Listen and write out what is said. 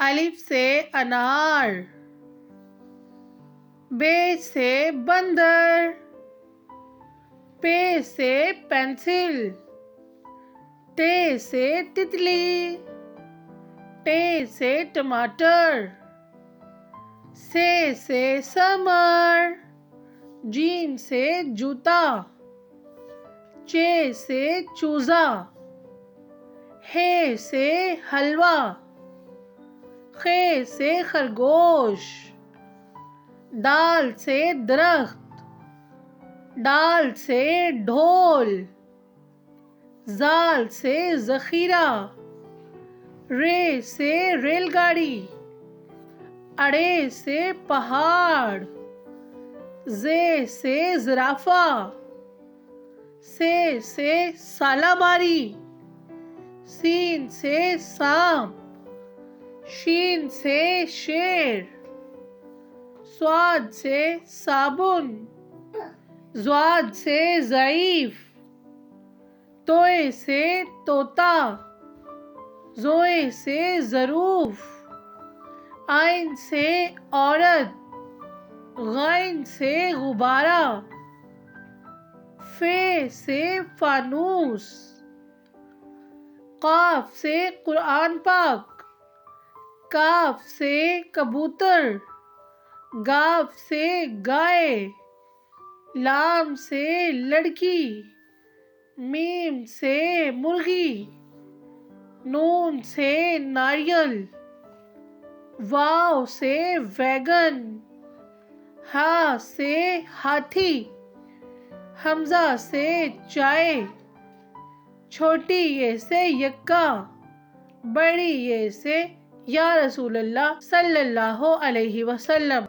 الف سے انار، بے سے بندر، پے سے پینسل، ٹے سے تتلی، ٹے سے ٹماٹر، سے سمر، جیم سے جوتا، چے سے چوزا، ہے سے حلوہ، خے سے خرگوش، دال سے درخت، ڈال سے ڈھول، زال سے ذخیرہ، رے سے ریل گاڑی، اڑے سے پہاڑ، زے سے زرافہ، سے سالاماری، سین سے سانپ، شین سے شیر، صاد سے صابن، ضاد سے ضعیف، توئے سے طوطا، زوئے سے ظروف، عین سے عورت، غین سے غبارہ، فے سے فانوس، قاف سے قرآن پاک، کاف سے کبوتر، گاف سے گائے، لام سے لڑکی، میم سے مرغی، نون سے ناریل، واو سے ویگن، ہا سے ہاتھی، حمزہ سے چائے، چھوٹی یہ سے یکا، بڑی یہ سے یا رسول اللہ صلی اللہ علیہ وسلم۔